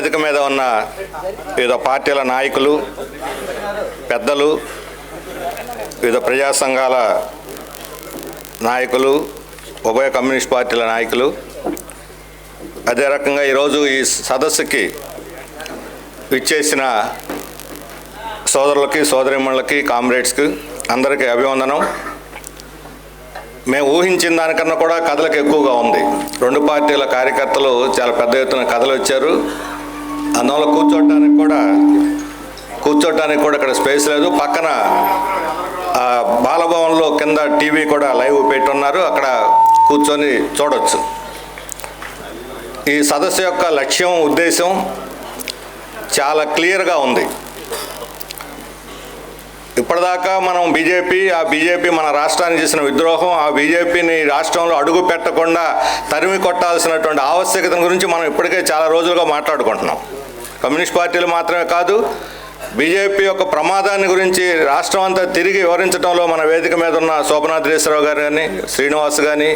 వేదిక మీద ఉన్న వివిధ పార్టీల నాయకులు, పెద్దలు, వివిధ ప్రజా సంఘాల నాయకులు, ఉభయ కమ్యూనిస్ట్ పార్టీల నాయకులు, అదే రకంగా ఈరోజు ఈ సదస్సుకి విచ్చేసిన సోదరులకి, సోదరిమణులకి, కామ్రేడ్స్కి అందరికీ అభివందనం. మేము ఊహించిన దానికన్నా కూడా కథలకు ఎక్కువగా ఉంది. రెండు పార్టీల కార్యకర్తలు చాలా పెద్ద ఎత్తున కథలు వచ్చారు. అందువల్ల కూర్చోటానికి కూడా ఇక్కడ స్పేస్ లేదు. పక్కన బాలభవన్లో కింద టీవీ కూడా లైవ్ పెట్టున్నారు, అక్కడ కూర్చొని చూడవచ్చు. ఈ సదస్సు యొక్క లక్ష్యం, ఉద్దేశం చాలా క్లియర్గా ఉంది. ఇప్పటిదాకా మనం ఆ బీజేపీ మన రాష్ట్రానికి చేసిన విద్రోహం, ఆ బీజేపీని రాష్ట్రంలో అడుగు పెట్టకుండా తరిమి కొట్టాల్సినటువంటి ఆవశ్యకత గురించి మనం ఇప్పటికే చాలా రోజులుగా మాట్లాడుకుంటున్నాం. కమ్యూనిస్ట్ పార్టీలు మాత్రమే కాదు, బీజేపీ యొక్క ప్రమాదాన్ని గురించి రాష్ట్రం అంతా తిరిగి వివరించడంలో మన వేదిక మీద ఉన్న శోభనాద్రేశ్వరరావు గారు కానీ, శ్రీనివాస్ కానీ,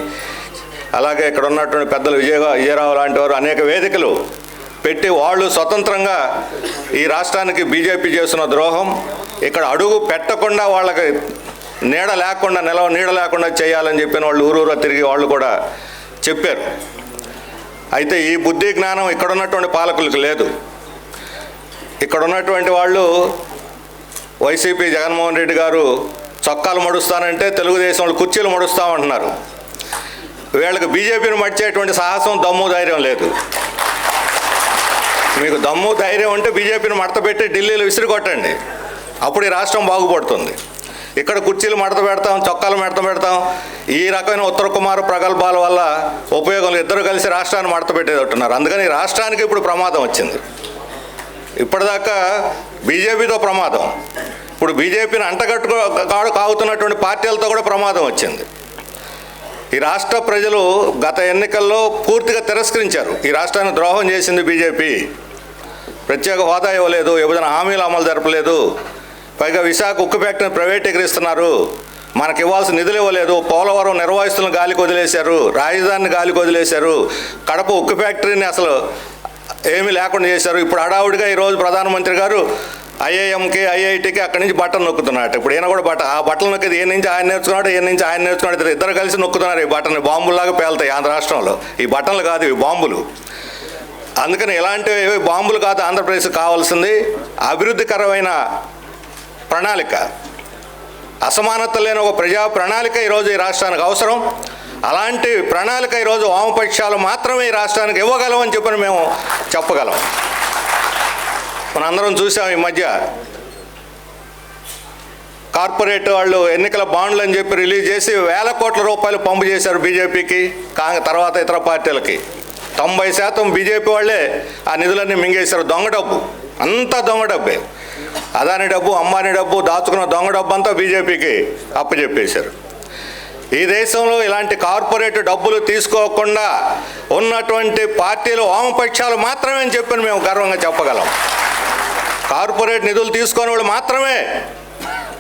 అలాగే ఇక్కడ ఉన్నటువంటి పెద్దలు విజయరావు లాంటి వారు అనేక వేదికలు పెట్టి వాళ్ళు స్వతంత్రంగా ఈ రాష్ట్రానికి బీజేపీ చేస్తున్న ద్రోహం, ఇక్కడ అడుగు పెట్టకుండా వాళ్ళకి నీడ లేకుండా చేయాలని చెప్పిన వాళ్ళు ఊరూరా తిరిగి వాళ్ళు కూడా చెప్పారు. అయితే ఈ బుద్ధి జ్ఞానం ఇక్కడ ఉన్నటువంటి పాలకులకు లేదు. ఇక్కడ ఉన్నటువంటి వాళ్ళు వైసీపీ జగన్మోహన్ రెడ్డి గారు చొక్కాలు మడుస్తానంటే తెలుగుదేశం వాళ్ళు కుర్చీలు మడుస్తామంటున్నారు. వీళ్ళకి బీజేపీని మడిచేటువంటి సాహసం, దమ్ము, ధైర్యం లేదు. మీకు దమ్ము, ధైర్యం ఉంటే బీజేపీని మడతపెట్టి ఢిల్లీలో విసిరి కొట్టండి, అప్పుడు ఈ రాష్ట్రం బాగుపడుతుంది. ఇక్కడ కుర్చీలు మడత పెడతాం, చొక్కాలు మడత పెడతాం, ఈ రకమైన ఉత్తర కుమార ప్రగల్భాల వల్ల ఉపయోగంలో ఇద్దరు కలిసి రాష్ట్రాన్ని మడత పెట్టేటట్టున్నారు. అందుకని రాష్ట్రానికి ఇప్పుడు ప్రమాదం వచ్చింది. ఇప్పటిదాకా బీజేపీతో ప్రమాదం, ఇప్పుడు బీజేపీని కాగుతున్నటువంటి పార్టీలతో కూడా ప్రమాదం వచ్చింది. ఈ రాష్ట్ర ప్రజలు గత ఎన్నికల్లో పూర్తిగా తిరస్కరించారు. ఈ రాష్ట్రాన్ని ద్రోహం చేసింది బీజేపీ. ప్రత్యేక హోదా ఇవ్వలేదు, విభజన హామీలు అమలు జరపలేదు, పైగా విశాఖ ఉక్కు ఫ్యాక్టరీని ప్రైవేటీకరిస్తున్నారు, మనకి ఇవ్వాల్సిన నిధులు ఇవ్వలేదు, పోలవరం నిర్వాసితులను గాలికి వదిలేశారు, రాజధానిని గాలికి వదిలేశారు, కడప ఉక్కు ఫ్యాక్టరీని అసలు ఏమీ లేకుండా చేశారు. ఇప్పుడు హడావుడిగా ఈరోజు ప్రధానమంత్రి గారు ఐఐఎంకి, ఐఐటికి అక్కడి నుంచి బట్టలు నొక్కుతున్నాడు. ఇప్పుడు ఈయన కూడా ఆ బట్టలు నొక్కేది ఏ నుంచి ఆయన నేర్చుకున్నాడు, ఏ నుంచి ఆయన నేర్చుకున్నాడు, ఇద్దరు కలిసి నొక్కుతున్నారు. ఈ బట్టలు బాంబుల్లాగా పేలుతాయి ఆంధ్ర రాష్ట్రంలో. ఈ బట్టలు కాదు, ఇవి బాంబులు. అందుకని ఇలాంటి బాంబులు కాదు ఆంధ్రప్రదేశ్ కావాల్సింది, అభివృద్ధికరమైన ప్రణాళిక, అసమానత లేని ఒక ప్రజా ప్రణాళిక ఈరోజు ఈ రాష్ట్రానికి అవసరం. అలాంటి ప్రణాళిక ఈరోజు వామపక్షాలు మాత్రమే ఈ రాష్ట్రానికి ఇవ్వగలమని చెప్పని మేము చెప్పగలం. మనందరం చూసాం, ఈ మధ్య కార్పొరేట్ వాళ్ళు ఎన్నికల బాండ్లు అని చెప్పి రిలీజ్ చేసి వేల కోట్ల రూపాయలు పంపు చేశారు బీజేపీకి, తర్వాత ఇతర పార్టీలకి. 90% బీజేపీ వాళ్ళే ఆ నిధులన్నీ మింగేశారు. దొంగ డబ్బు, అంతా దొంగ డబ్బే. అదాని డబ్బు, అంబానీ డబ్బు, దాచుకున్న దొంగ డబ్బు అంతా బీజేపీకి అప్పచెప్పేశారు. ఈ దేశంలో ఇలాంటి కార్పొరేట్ డబ్బులు తీసుకోకుండా ఉన్నటువంటి పార్టీలు వామపక్షాలు మాత్రమే అని చెప్పి మేము గర్వంగా చెప్పగలం. కార్పొరేట్ నిధులు తీసుకునే వాళ్ళు మాత్రమే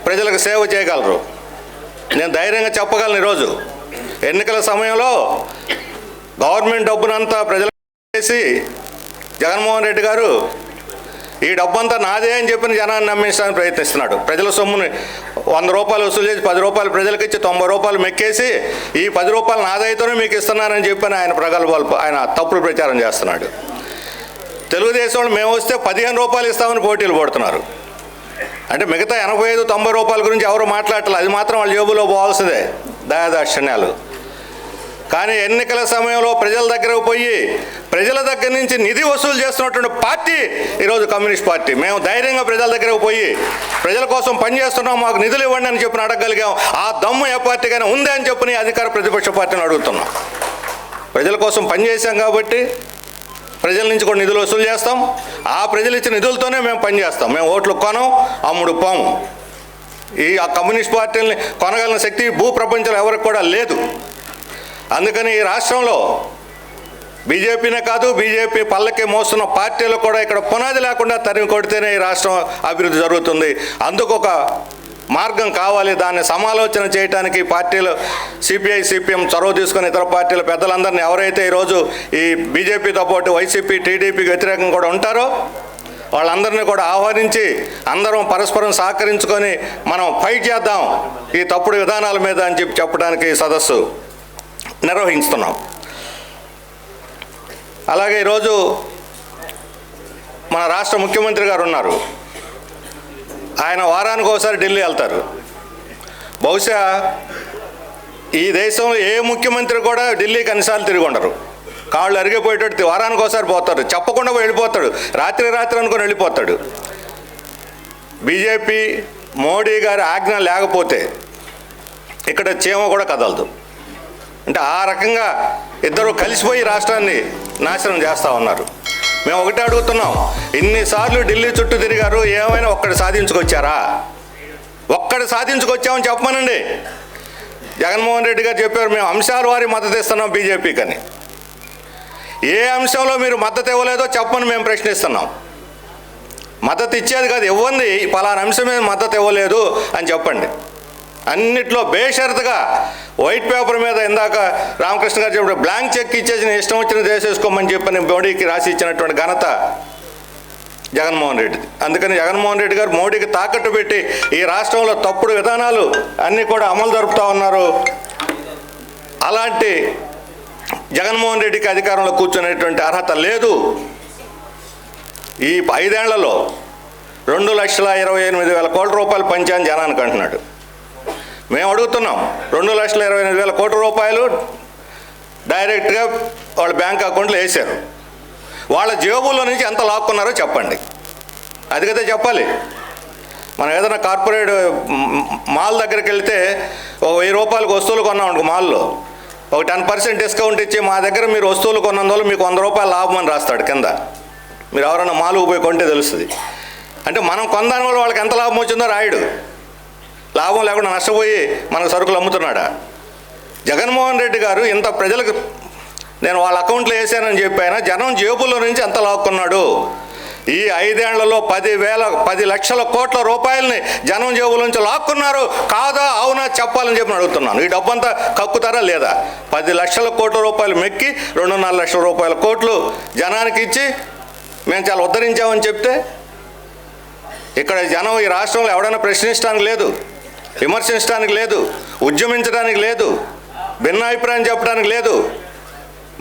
ప్రజలకు సేవ చేయగలరు. నేను ధైర్యంగా చెప్పగలను. ఈరోజు ఎన్నికల సమయంలో గవర్నమెంట్ డబ్బునంతా ప్రజలకు చేసి జగన్మోహన్ రెడ్డి గారు ఈ డబ్బంతా నాదే అని చెప్పిన జనాన్ని నమ్మించడానికి ప్రయత్నిస్తున్నాడు. ప్రజల సొమ్ముని 100 రూపాయలు వసూలు చేసి 10 రూపాయలు ప్రజలకు ఇచ్చి 90 రూపాయలు మెక్కేసి ఈ 10 రూపాయలు నాదైతేనే మీకు ఇస్తున్నానని చెప్పని ఆయన ప్రగల్భాలు, ఆయన తప్పుడు ప్రచారం చేస్తున్నాడు. తెలుగుదేశం వాళ్ళు మేము వస్తే 15 రూపాయలు ఇస్తామని పోటీలు పడుతున్నారు. అంటే మిగతా 85-90 రూపాయల గురించి ఎవరు మాట్లాడట్లేదు. అది మాత్రం వాళ్ళ జేబులో పోవాల్సిందే, దయాదాక్షిణ్యాలు. కానీ ఎన్నికల సమయంలో ప్రజల దగ్గరకు పోయి ప్రజల దగ్గర నుంచి నిధి వసూలు చేస్తున్నటువంటి పార్టీ ఈరోజు కమ్యూనిస్ట్ పార్టీ. మేము ధైర్యంగా ప్రజల దగ్గరకు పోయి ప్రజల కోసం పనిచేస్తున్నాం, మాకు నిధులు ఇవ్వండి అని చెప్పిన అడగగలిగాం. ఆ దమ్ము ఏ పార్టీకైనా ఉంది అని చెప్పని అధికార ప్రతిపక్ష పార్టీని అడుగుతున్నాం. ప్రజల కోసం పనిచేసాం కాబట్టి ప్రజల నుంచి కూడా నిధులు వసూలు చేస్తాం. ఆ ప్రజలు ఇచ్చిన నిధులతోనే మేము పనిచేస్తాం. మేము ఓట్లు కొనం, అమ్ముడు పోము. ఆ కమ్యూనిస్ట్ పార్టీని కొనగలిగిన శక్తి భూప్రపంచంలో ఎవరికి కూడా లేదు. అందుకని ఈ రాష్ట్రంలో బీజేపీనే కాదు, బీజేపీ పల్లకి మోస్తున్న పార్టీలు కూడా ఇక్కడ పునాది లేకుండా తరిమి కొడితేనే ఈ రాష్ట్రం అభివృద్ధి జరుగుతుంది. అందుకు ఒక మార్గం కావాలి. దాన్ని సమాలోచన చేయడానికి పార్టీలు సిపిఐ సిపిఎం చొరవ తీసుకుని ఇతర పార్టీల పెద్దలందరినీ ఎవరైతే ఈరోజు ఈ బీజేపీతో పాటు వైసీపీ టీడీపీకి వ్యతిరేకంగా కూడా ఉంటారో వాళ్ళందరినీ కూడా ఆహ్వానించి అందరం పరస్పరం సహకరించుకొని మనం ఫైట్ చేద్దాం ఈ తప్పుడు విధానాల మీద అని చెప్పడానికి సదస్సు నిర్వహిస్తున్నాం. అలాగే ఈరోజు మన రాష్ట్ర ముఖ్యమంత్రి గారు ఉన్నారు. ఆయన వారానికి ఒకసారి ఢిల్లీ వెళ్తారు. బహుశా ఈ దేశంలో ఏ ముఖ్యమంత్రి కూడా ఢిల్లీకి అన్నిసార్లు తిరిగి ఉండరు. కాళ్ళు అరిగిపోయేటట్టు వారానికి ఒకసారి పోతారు. చెప్పకుండా వెళ్ళిపోతాడు. రాత్రి అనుకొని వెళ్ళిపోతాడు. బీజేపీ మోడీ గారి ఆజ్ఞ లేకపోతే ఇక్కడ చీమ కూడా కదలదు. అంటే ఆ రకంగా ఇద్దరు కలిసిపోయి రాష్ట్రాన్ని నాశనం చేస్తూ ఉన్నారు. మేము ఒకటే అడుగుతున్నాం, ఇన్నిసార్లు ఢిల్లీ చుట్టూ తిరిగారు, ఏమైనా ఒక్కటి సాధించుకొచ్చారా? ఒక్కటి సాధించుకొచ్చామని చెప్పమనండి. జగన్మోహన్ రెడ్డి గారు చెప్పారు, మేము అంశాల వారి మద్దతు ఇస్తున్నాం బీజేపీకి అని. ఏ అంశంలో మీరు మద్దతు ఇవ్వలేదో చెప్పమని మేము ప్రశ్నిస్తున్నాం. మద్దతు ఇచ్చేది కాదు, ఇవ్వండి, పలానా అంశం మీద మద్దతు ఇవ్వలేదు అని చెప్పండి. అన్నిట్లో బేషరతుగా వైట్ పేపర్ మీద ఇందాక రామకృష్ణ గారు చెప్పిన బ్లాంక్ చెక్ ఇచ్చేసి ఇష్టం వచ్చిన వేసేసుకోమని చెప్పని మోడీకి రాసి ఇచ్చినటువంటి ఘనత జగన్మోహన్ రెడ్డిది. అందుకని జగన్మోహన్ రెడ్డి గారు మోడీకి తాకట్టు పెట్టి ఈ రాష్ట్రంలో తప్పుడు విధానాలు అన్నీ కూడా అమలు జరుపుతూ ఉన్నారు. అలాంటి జగన్మోహన్ రెడ్డికి అధికారంలో కూర్చునేటువంటి అర్హత లేదు. ఈ 5 ఏళ్లలో 2,28,000 కోట్ల రూపాయలు పంచాయని జనానికి అంటున్నాడు. మేము అడుగుతున్నాం, 2,28,000 కోట్ల రూపాయలు డైరెక్ట్గా వాళ్ళ బ్యాంక్ అకౌంట్లో వేశారు. వాళ్ళ జేబుల్లో నుంచి ఎంత లాక్కున్నారో చెప్పండి. అది కదా చెప్పాలి. మనం ఏదైనా కార్పొరేట్ మాల్ దగ్గరికి వెళ్తే ఒక 1000 రూపాయలకు వస్తువులు కొన్నాం అనుకో, మాల్లో ఒక 10% డిస్కౌంట్ ఇచ్చి మా దగ్గర మీరు వస్తువులు కొన్నందువల్ల మీకు 100 రూపాయలు లాభం అని రాస్తాడు కింద. మీరు ఎవరైనా మాలుకు పోయి కొంటే తెలుస్తుంది. అంటే మనం కొనదాని వల్ల వాళ్ళకి ఎంత లాభం వచ్చిందో రాయడు. లాభం లేకుండా నష్టపోయి మనకు సరుకులు అమ్ముతున్నాడా? జగన్మోహన్ రెడ్డి గారు ఇంత ప్రజలకు నేను వాళ్ళ అకౌంట్లో వేసానని చెప్పాను, జనం జేబుల్లో నుంచి ఎంత లాక్కున్నాడు? ఈ 5 ఏళ్లలో 10 లక్షల కోట్ల రూపాయలని జనం జేబుల నుంచి లాక్కున్నారు. కాదా అవునా చెప్పాలని చెప్పి అడుగుతున్నాను. ఈ డబ్బంతా కక్కుతారా లేదా? 10 లక్షల కోట్ల రూపాయలు మెక్కి 2.5 లక్షల రూపాయల కోట్లు జనానికి ఇచ్చి మేము చాలా ఉద్ధరించామని చెప్తే ఇక్కడ జనం ఈ రాష్ట్రంలో ఎవడైనా ప్రశ్నించడానికి లేదు, విమర్శించడానికి లేదు, ఉద్యమించడానికి లేదు, భిన్నాభిప్రాయం చెప్పడానికి లేదు.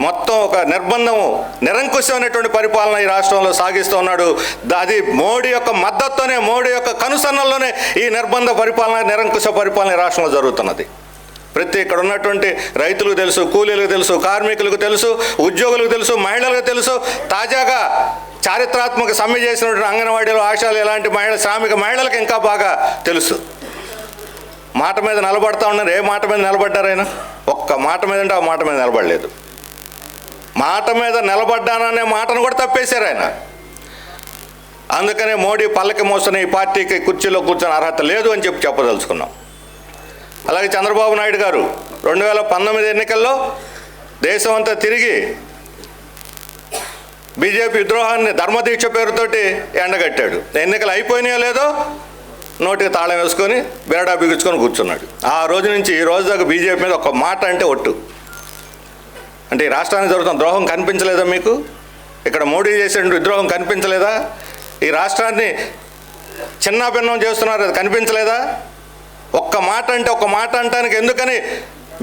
మొత్తం ఒక నిర్బంధము, నిరంకుశమైనటువంటి పరిపాలన ఈ రాష్ట్రంలో సాగిస్తూ ఉన్నాడు. అది మోడీ యొక్క మద్దతుతోనే, మోడీ యొక్క కనుసన్నల్లోనే ఈ నిర్బంధ పరిపాలన, నిరంకుశ పరిపాలన ఈ రాష్ట్రంలో జరుగుతున్నది. ప్రతి ఇక్కడ ఉన్నటువంటి రైతులకు తెలుసు, కూలీలకు తెలుసు, కార్మికులకు తెలుసు, ఉద్యోగులకు తెలుసు, మహిళలకు తెలుసు. తాజాగా చారిత్రాత్మక సమ్మె చేసినటువంటి అంగన్వాడీలు, ఆశాలు ఇలాంటి శ్రామిక మహిళలకు ఇంకా బాగా తెలుసు. మాట మీద నిలబడతా ఉన్నారు. ఏ మాట మీద నిలబడ్డారు ఆయన? ఒక్క మాట మీద అంటే ఆ మాట మీద నిలబడలేదు. మాట మీద నిలబడ్డాననే మాటను కూడా తప్పేశారు ఆయన. అందుకనే మోడీ పల్లకి మోస్తున్న ఈ పార్టీకి కుర్చీలో కూర్చొని అర్హత లేదు అని చెప్పదలుచుకున్నాం. అలాగే చంద్రబాబు నాయుడు గారు 2019 ఎన్నికల్లో దేశం అంతా తిరిగి బీజేపీ విద్రోహాన్ని ధర్మదీక్ష పేరుతోటి ఎండగట్టాడు. ఎన్నికలు అయిపోయినాయో లేదో నోటికి తాళం వేసుకొని బెరడా బిగుచుకొని కూర్చున్నాడు. ఆ రోజు నుంచి ఈ రోజు దాకా బీజేపీ మీద ఒక మాట అంటే ఒట్టు. అంటే ఈ రాష్ట్రానికి జరుగుతున్న ద్రోహం కనిపించలేదా మీకు? ఇక్కడ మోడీ చేసే విద్రోహం కనిపించలేదా? ఈ రాష్ట్రాన్ని చిన్నాభిన్నం చేస్తున్నారు, అది కనిపించలేదా? ఒక్క మాట అంటే ఒక్క మాట అంటానికి ఎందుకని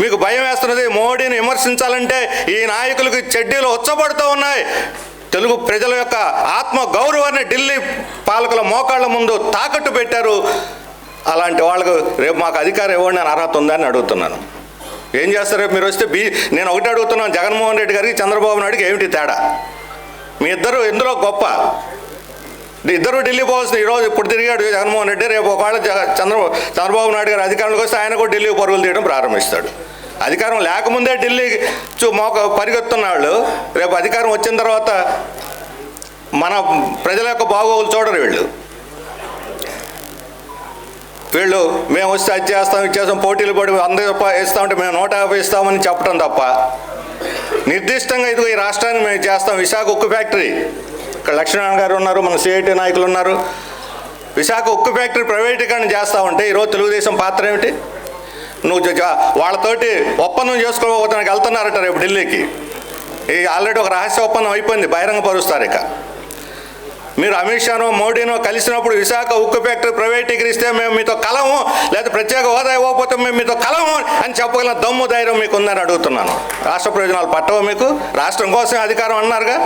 మీకు భయం వేస్తున్నది? మోడీని విమర్శించాలంటే ఈ నాయకులకు చెడ్డీలు ఉచ్చబడుతూ ఉన్నాయి. తెలుగు ప్రజల యొక్క ఆత్మ గౌరవాన్ని ఢిల్లీ పాలకుల మోకాళ్ళ ముందు తాకట్టు పెట్టారు. అలాంటి వాళ్ళకు రేపు మాకు అధికారం ఇవ్వండి అని అర్హత ఉందని అడుగుతున్నాను. ఏం చేస్తారు రేపు మీరు వస్తే? నేను ఒకటి అడుగుతున్నాను, జగన్మోహన్ రెడ్డి గారికి చంద్రబాబు నాయుడికి ఏమిటి తేడా? మీ ఇద్దరు ఎందులో గొప్ప? ఇద్దరు ఢిల్లీ పోవాల్సిన ఈరోజు ఇప్పుడు తిరిగాడు జగన్మోహన్ రెడ్డి, రేపు ఒకవేళ చంద్రబాబు నాయుడు గారు అధికారంలోకి వస్తే ఆయన కూడా ఢిల్లీ పరుగులు తీయడం ప్రారంభిస్తాడు. అధికారం లేకముందే ఢిల్లీ పరిగెత్తున్న వాళ్ళు రేపు అధికారం వచ్చిన తర్వాత మన ప్రజల యొక్క బాగోగులు చూడరు వీళ్ళు మేము వస్తే అది చేస్తాం, ఇచ్చేస్తాం, పోటీలు పడి 100 ఇస్తామంటే మేము 150 ఇస్తామని చెప్పడం తప్ప నిర్దిష్టంగా ఇదిగో ఈ రాష్ట్రాన్ని మేము చేస్తాం. విశాఖ ఉక్కు ఫ్యాక్టరీ, ఇక్కడ లక్ష్మీనారాయణ గారు ఉన్నారు, మన సిఐటి నాయకులు ఉన్నారు, విశాఖ ఉక్కు ఫ్యాక్టరీ ప్రైవేటీకరణ చేస్తూ ఉంటే ఈరోజు తెలుగుదేశం పాత్ర ఏమిటి? నువ్వు వాళ్ళతోటి ఒప్పందం చేసుకోకపోతానికి వెళ్తున్నారట రేపు ఢిల్లీకి. ఈ ఆల్రెడీ ఒక రహస్య ఒప్పందం అయిపోయింది, బహిరంగపరుస్తారు. ఇక మీరు అమిత్ షానో మోడీనో కలిసినప్పుడు విశాఖ ఉక్కు ఫ్యాక్టరీ ప్రైవేటీకరిస్తే మేము మీతో కలము, లేదా ప్రత్యేక హోదా ఇవ్వకపోతే మేము మీతో కలము అని చెప్పగలిగిన దమ్ము ధైర్యం మీకు ఉందని అడుగుతున్నాను. రాష్ట్ర ప్రయోజనాలు పట్టవా మీకు? రాష్ట్రం కోసమే అధికారం అన్నారుగా.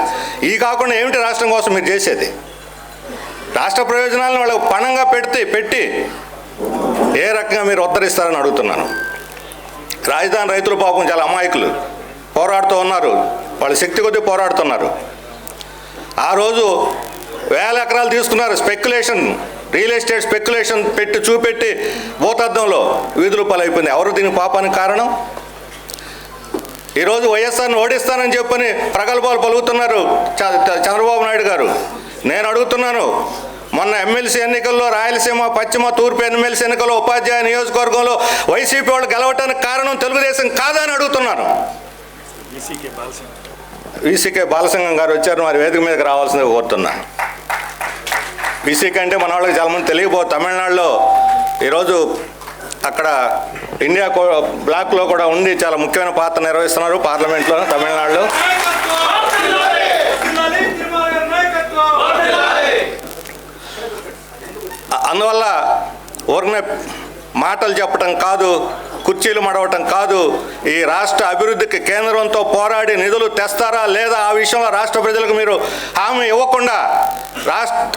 ఈ కాకుండా ఏమిటి రాష్ట్రం కోసం మీరు చేసేది? రాష్ట్ర ప్రయోజనాలను వాళ్ళకు పణంగా పెట్టి ఏ రకంగా మీరు ఉద్ధరిస్తారని అడుగుతున్నాను. రాజధాని రైతులు పాపం చాలా అమాయకులు, పోరాడుతూ ఉన్నారు. వాళ్ళ శక్తి కొద్దీ పోరాడుతున్నారు. ఆ రోజు 1000 ఎకరాలు తీసుకున్నారు, స్పెక్యులేషన్, రియల్ ఎస్టేట్ స్పెక్యులేషన్ చూపెట్టి భూతద్దంలో వీధులు పాలైపోయింది. ఎవరు దీని పాపానికి కారణం? ఈరోజు వైఎస్ఆర్ని ఓడిస్తానని చెప్పని ప్రగల్భాలు పలుకుతున్నారు చంద్రబాబు నాయుడు గారు. నేను అడుగుతున్నాను, మొన్న ఎమ్మెల్సీ ఎన్నికల్లో రాయలసీమ, పశ్చిమ, తూర్పు ఎమ్మెల్సీ ఎన్నికల్లో ఉపాధ్యాయ నియోజకవర్గంలో వైసీపీ వాళ్ళు గెలవటానికి కారణం తెలుగుదేశం కాదా అని అడుగుతున్నాను. వీసీకే బాలసింగం గారు వచ్చారు, మరి వేదిక మీదకి రావాల్సిందిగా కోరుతున్నాను. వీసీకే అంటే మన వాళ్ళకి చాలామంది తెలియకపోతే తమిళనాడులో ఈరోజు అక్కడ ఇండియా బ్లాక్లో కూడా ఉండి చాలా ముఖ్యమైన పాత్ర నిర్వహిస్తున్నారు పార్లమెంట్లో తమిళనాడులో. అందువల్ల ఊరినే మాటలు చెప్పటం కాదు, కుర్చీలు మడవటం కాదు, ఈ రాష్ట్ర అభివృద్ధికి కేంద్రంతో పోరాడి నిధులు తెస్తారా లేదా ఆ విషయంలో రాష్ట్ర ప్రజలకు మీరు హామీ ఇవ్వకుండా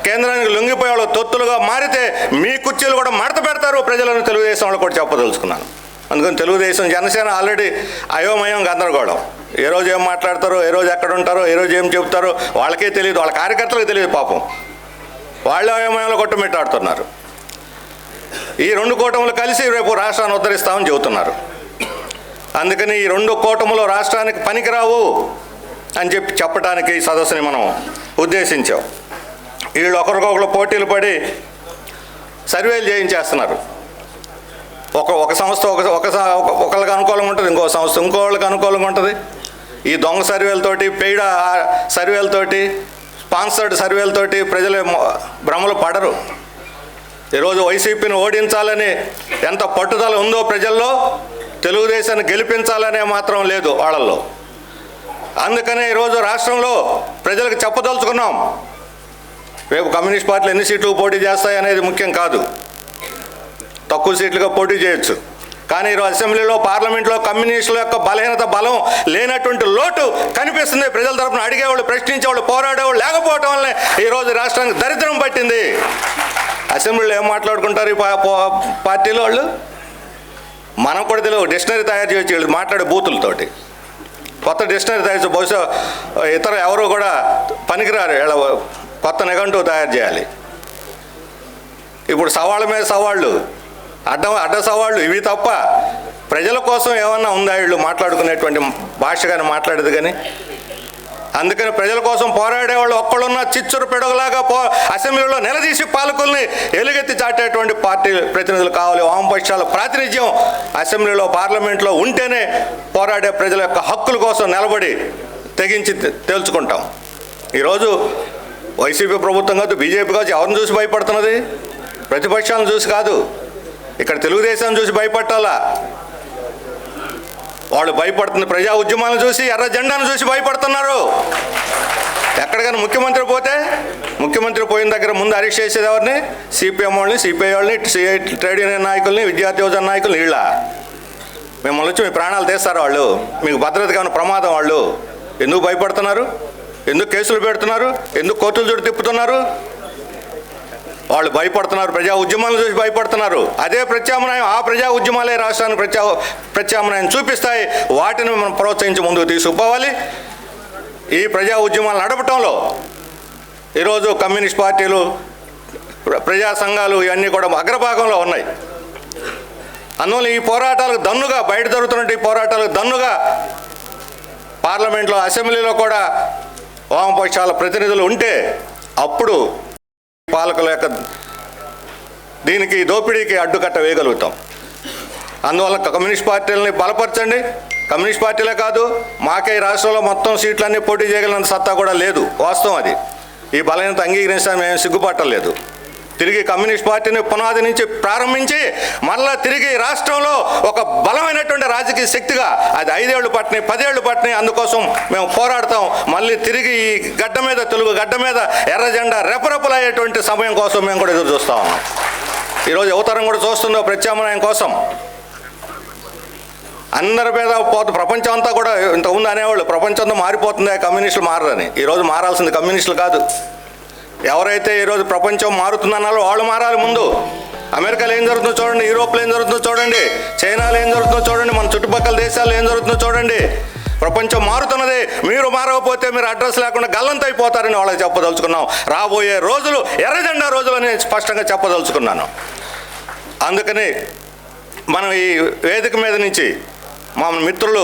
కేంద్రానికి లొంగిపోయే వాళ్ళు తొత్తులుగా మారితే మీ కుర్చీలు కూడా మడత పెడతారు ప్రజలను తెలుగుదేశం వాళ్ళు కూడా చెప్పదలుచుకున్నాను. అందుకని తెలుగుదేశం జనసేన ఆల్రెడీ అయోమయం, గందరగోళం. ఏ రోజు ఏం మాట్లాడతారో, ఏ రోజు ఎక్కడ ఉంటారో, ఏ రోజు ఏం చెబుతారో వాళ్ళకే తెలియదు, వాళ్ళ కార్యకర్తలకు తెలియదు. పాపం వాళ్ళ అయోమయంలో కొట్టుమిట్టాడుతున్నారు. ఈ 2 కూటములు కలిసి రేపు రాష్ట్రాన్ని ఉద్ధరిస్తామని చెబుతున్నారు. అందుకని ఈ 2 కూటములు రాష్ట్రానికి పనికిరావు అని చెప్పడానికి ఈ సదస్సుని మనం ఉద్దేశించాం. వీళ్ళు ఒకరికొకరు పోటీలు పడి సర్వేలు చేయించేస్తున్నారు. ఒక సంస్థ ఒకళ్ళకి అనుకూలంగా ఉంటుంది, ఇంకో సంస్థ ఇంకోళ్ళకి అనుకూలంగా ఉంటుంది. ఈ దొంగ సర్వేలతోటి, పెయిడ్ సర్వేలతోటి, స్పాన్సర్డ్ సర్వేలతోటి ప్రజలు భ్రమలు పడరు. ఈరోజు వైసీపీని ఓడించాలని ఎంత పట్టుదల ఉందో ప్రజల్లో, తెలుగుదేశాన్ని గెలిపించాలనే మాత్రం లేదు వాళ్ళల్లో. అందుకనే ఈరోజు రాష్ట్రంలో ప్రజలకు చెప్పదలుచుకున్నాం, రేపు కమ్యూనిస్ట్ పార్టీలు ఎన్ని సీట్లు పోటీ చేస్తాయి అనేది ముఖ్యం కాదు, తక్కువ సీట్లుగా పోటీ చేయొచ్చు. కానీ ఈరోజు అసెంబ్లీలో, పార్లమెంట్లో కమ్యూనిస్టుల యొక్క బలం లేనటువంటి లోటు కనిపిస్తుంది. ప్రజల తరఫున అడిగేవాళ్ళు, ప్రశ్నించేవాళ్ళు, పోరాడేవాళ్ళు లేకపోవటం వల్లే ఈరోజు రాష్ట్రానికి దరిద్రం పట్టింది. అసెంబ్లీలో ఏం మాట్లాడుకుంటారు ఈ పార్టీలో వాళ్ళు? మనం కూడా తెలియదు. డిక్షనరీ తయారు చేయొచ్చు వీళ్ళు మాట్లాడే బూతులతోటి, కొత్త డిక్షనరీ తయారు చేసి, బహుశా ఇతర ఎవరు కూడా పనికిరారు, వీళ్ళ కొత్త నిఘంటువు తయారు చేయాలి. ఇప్పుడు సవాళ్ళ మీద సవాళ్ళు, అడ్డ సవాళ్ళు, ఇవి తప్ప ప్రజల కోసం ఏమన్నా ఉందా వీళ్ళు మాట్లాడుకునేటువంటి భాష కానీ మాట్లాడేది కానీ? అందుకని ప్రజల కోసం పోరాడేవాళ్ళు ఒక్కడున్న చిచ్చురు పెడగలాగా అసెంబ్లీలో నిలదీసి పాలకుల్ని ఎలుగెత్తి చాటేటువంటి పార్టీ ప్రతినిధులు కావాలి. వామపక్షాల ప్రాతినిధ్యం అసెంబ్లీలో, పార్లమెంట్లో ఉంటేనే పోరాడే ప్రజల యొక్క హక్కుల కోసం నిలబడి తెగించి తేల్చుకుంటాం. ఈరోజు వైసీపీ ప్రభుత్వం కాదు, బీజేపీ కాదు, ఎవరిని చూసి భయపడుతున్నది? ప్రతిపక్షాలను చూసి కాదు, ఇక్కడ తెలుగుదేశాన్ని చూసి భయపట్టాలా. వాళ్ళు భయపడుతుంది ప్రజా ఉద్యమాలను చూసి, ఎర్ర జెండాను చూసి భయపడుతున్నారు. ఎక్కడికైనా ముఖ్యమంత్రి పోతే, ముఖ్యమంత్రి పోయిన దగ్గర ముందు అరెస్ట్ చేసేది ఎవరిని? సిపిఎం వాళ్ళని, సిపిఐ వాళ్ళని, ట్రేడ్ యూనియన్ నాయకుల్ని, విద్యార్థి యువజన నాయకుల్ని. వీళ్ళ మిమ్మల్ని వచ్చి మీ ప్రాణాలు తీస్తారు వాళ్ళు, మీకు భద్రత కాని ప్రమాదం. వాళ్ళు ఎందుకు భయపడుతున్నారు? ఎందుకు కేసులు పెడుతున్నారు? ఎందుకు కోర్టుల చుట్టూ తిప్పుతున్నారు? వాళ్ళు భయపడుతున్నారు, ప్రజా ఉద్యమాలను చూసి భయపడుతున్నారు. అదే ప్రత్యామ్నాయం, ఆ ప్రజా ఉద్యమాలే రాష్ట్రానికి ప్రత్యామ్నాయం చూపిస్తాయి. వాటిని మనం ప్రోత్సహించి ముందుకు తీసుకుపోవాలి. ఈ ప్రజా ఉద్యమాలు నడపటంలో ఈరోజు కమ్యూనిస్ట్ పార్టీలు, ప్రజా సంఘాలు ఇవన్నీ కూడా అగ్రభాగంలో ఉన్నాయి. అందువల్ల ఈ పోరాటాలకు దన్నుగా, బయట జరుగుతున్న ఈ పోరాటాలకు దన్నుగా పార్లమెంట్లో, అసెంబ్లీలో కూడా వామపక్షాల ప్రతినిధులు ఉంటే అప్పుడు పాలకుల యొక్క దీనికి, దోపిడీకి అడ్డుకట్ట వేయగలుగుతాం. అందువల్ల కమ్యూనిస్ట్ పార్టీలని బలపరచండి. కమ్యూనిస్ట్ పార్టీలే కాదు, మాకే ఈ రాష్ట్రంలో మొత్తం సీట్లన్నీ పోటీ చేయగలిగినంత సత్తా కూడా లేదు. వాస్తవం అది. ఈ బలహీనత అంగీకరించడం మేము సిగ్గుపట్టలేదు. తిరిగి కమ్యూనిస్ట్ పార్టీని పునాది నుంచి ప్రారంభించి మళ్ళా తిరిగి రాష్ట్రంలో ఒక బలమైనటువంటి రాజకీయ శక్తిగా అది 5 ఏళ్ళు పట్టినాయి, 10 ఏళ్ళు పట్టినాయి. అందుకోసం మేము పోరాడతాం. మళ్ళీ తిరిగి ఈ గడ్డ మీద, తెలుగు గడ్డ మీద ఎర్ర జెండా రెపరెపలయ్యేటువంటి సమయం కోసం మేము కూడా ఎదురు చూస్తూ ఉన్నాం. ఈరోజు యువతరం కూడా చూస్తుందో ప్రత్యామ్నాయం కోసం. అందరి మీద పోతే ప్రపంచం అంతా కూడా ఇంతకుముందు అనేవాళ్ళు ప్రపంచంతో మారిపోతుంది, కమ్యూనిస్టులు మారదని. ఈరోజు మారాల్సింది కమ్యూనిస్టులు కాదు. ఎవరైతే ఈరోజు ప్రపంచం మారుతుందన్నారో వాళ్ళు మారాలి ముందు. అమెరికాలో ఏం జరుగుతుందో చూడండి, యూరోప్లో ఏం జరుగుతుందో చూడండి, చైనాలో ఏం జరుగుతుందో చూడండి, మన చుట్టుపక్కల దేశాల్లో ఏం జరుగుతుందో చూడండి. ప్రపంచం మారుతున్నది. మీరు మారకపోతే మీరు అడ్రస్ లేకుండా గల్లంత అయిపోతారని వాళ్ళకి చెప్పదలుచుకున్నాం. రాబోయే రోజులు ఎర్రజెండా రోజులు అని స్పష్టంగా చెప్పదలుచుకున్నాను. అందుకని మనం ఈ వేదిక మీద నుంచి మా మిత్రులు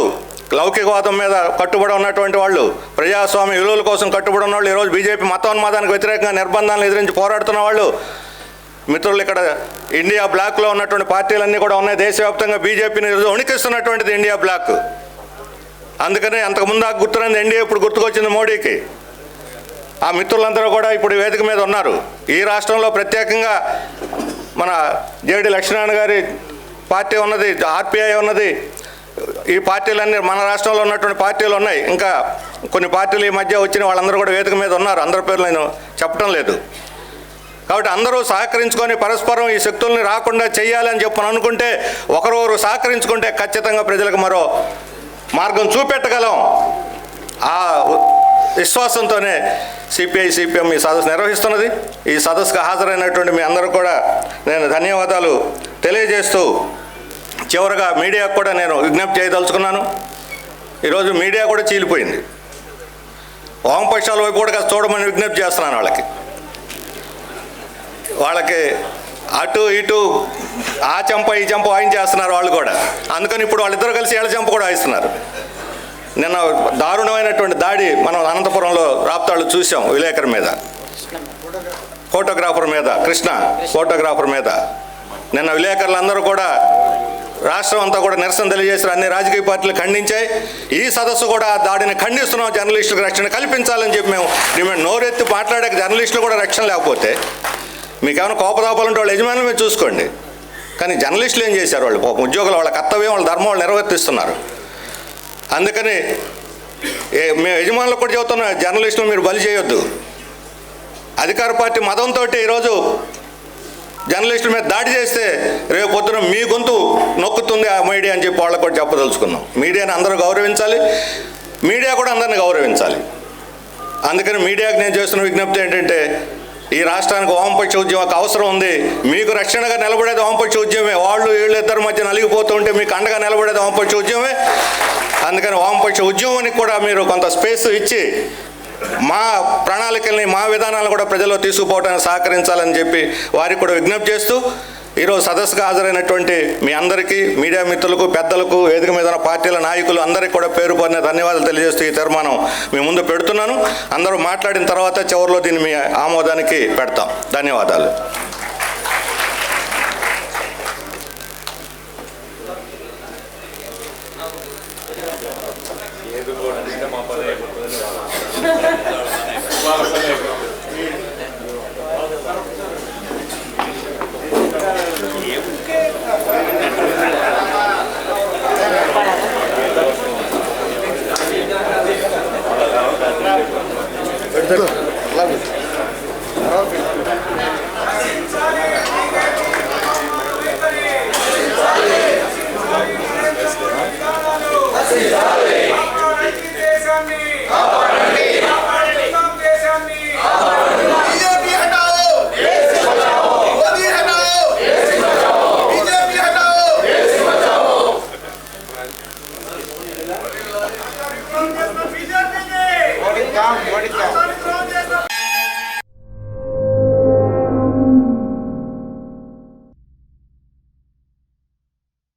లౌకికవాదం మీద కట్టుబడి ఉన్నటువంటి వాళ్ళు, ప్రజాస్వామ్య విలువల కోసం కట్టుబడి ఉన్నవాళ్ళు, ఈరోజు బీజేపీ మతోన్మాదానికి వ్యతిరేకంగా నిర్బంధాలను ఎదిరించి పోరాడుతున్న వాళ్ళు మిత్రులు, ఇక్కడ ఇండియా బ్లాక్లో ఉన్నటువంటి పార్టీలన్నీ కూడా ఉన్నాయి. దేశవ్యాప్తంగా బీజేపీని వణికిస్తున్నటువంటిది ఇండియా బ్లాక్. అందుకని అంతకుముందు గుర్తున్నది ఎన్డీఏ, ఇప్పుడు గుర్తుకొచ్చింది మోడీకి. ఆ మిత్రులందరూ కూడా ఇప్పుడు వేదిక మీద ఉన్నారు. ఈ రాష్ట్రంలో ప్రత్యేకంగా మన జేడి లక్ష్మీనారాయణ గారి పార్టీ ఉన్నది, ఆర్పీఐ ఉన్నది. ఈ పార్టీలన్నీ మన రాష్ట్రంలో ఉన్నటువంటి పార్టీలు ఉన్నాయి. ఇంకా కొన్ని పార్టీలు ఈ మధ్య వచ్చిన వాళ్ళందరూ కూడా వేదిక మీద ఉన్నారు. అందరి పేర్లు నేను చెప్పడం లేదు. కాబట్టి అందరూ సహకరించుకొని పరస్పరం ఈ శక్తుల్ని రాకుండా చేయాలని చెప్పని అనుకుంటే, ఒకరొకరు సహకరించుకుంటే ఖచ్చితంగా ప్రజలకు మరో మార్గం చూపెట్టగలం. ఆ విశ్వాసంతోనే సిపిఐ సిపిఎం ఈ సదస్సు నిర్వహిస్తున్నది. ఈ సదస్సుకు హాజరైనటువంటి మీ అందరూ కూడా నేను ధన్యవాదాలు తెలియజేస్తూ, చివరగా మీడియాకు కూడా నేను విజ్ఞప్తి చేయదలుచుకున్నాను. ఈరోజు మీడియా కూడా చీలిపోయింది. వామపక్షాల వైపు కూడా చూడమని విజ్ఞప్తి చేస్తున్నాను. వాళ్ళకి అటు ఇటు ఆ చెంప ఈ చెంప వాయించేస్తున్నారు వాళ్ళు కూడా. అందుకని ఇప్పుడు వాళ్ళిద్దరూ కలిసి ఏళ్ళ చెంప కూడా వాయిస్తున్నారు. నిన్న దారుణమైనటువంటి దాడి మనం అనంతపురంలో రాప్తాళ్ళు చూసాం. విలేకరు మీద, ఫోటోగ్రాఫర్ మీద, కృష్ణ ఫోటోగ్రాఫర్ మీద నిన్న విలేకరులందరూ కూడా రాష్ట్రం అంతా కూడా నిరసన తెలియజేశారు. అన్ని రాజకీయ పార్టీలు ఖండించాయి. ఈ సదస్సు కూడా ఆ దాడిని ఖండిస్తున్నాం. జర్నలిస్టులకు రక్షణ కల్పించాలని చెప్పి మేము డిమాండ్. నోరెత్తి మాట్లాడే జర్నలిస్టులు కూడా రక్షణ లేకపోతే మీకేమైనా కోపదాపాలంటే వాళ్ళ యజమానులు మీరు చూసుకోండి. కానీ జర్నలిస్టులు ఏం చేశారు? వాళ్ళు ఉద్యోగులు, వాళ్ళ కర్తవ్యం, వాళ్ళ ధర్మం వాళ్ళు నిర్వర్తిస్తున్నారు. అందుకని మేము యజమానులకు కూడా చెబుతున్నాం, జర్నలిస్టులు మీరు బలి చేయొద్దు. అధికార పార్టీ మతంతో ఈరోజు జర్నలిస్టుల మీద దాడి చేస్తే రేపు పొద్దున మీ గొంతు నొక్కుతుంది ఆ మీడియా అని చెప్పి వాళ్ళకు కూడా చెప్పదలుచుకున్నాం. మీడియాని అందరూ గౌరవించాలి, మీడియా కూడా అందరిని గౌరవించాలి. అందుకని మీడియాకి నేను చేస్తున్న విజ్ఞప్తి ఏంటంటే, ఈ రాష్ట్రానికి వామపక్ష ఉద్యమం అవసరం ఉంది. మీకు రక్షణగా నిలబడేది వామపక్ష ఉద్యమే. వాళ్ళు వీళ్ళు ఇద్దరి మధ్య నలిగిపోతూ ఉంటే మీకు అండగా నిలబడేది వామపక్ష ఉద్యమే. అందుకని వామపక్ష ఉద్యమానికి కూడా మీరు కొంత స్పేస్ ఇచ్చి మా ప్రణాళికల్ని, మా విధానాలను కూడా ప్రజల్లో తీసుకుపోవడానికి సహకరించాలని చెప్పి వారికి కూడా విజ్ఞప్తి చేస్తూ, ఈరోజు సదస్సుకు హాజరైనటువంటి మీ అందరికీ, మీడియా మిత్రులకు, పెద్దలకు, వేదిక మీద ఉన్న పార్టీల నాయకులు అందరికీ కూడా పేరు పడిన ధన్యవాదాలు తెలియజేస్తూ ఈ తీర్మానం మీ ముందు పెడుతున్నాను. అందరూ మాట్లాడిన తర్వాత చివరిలో దీన్ని మీ ఆమోదానికి పెడతాం. ధన్యవాదాలు. Perfecto.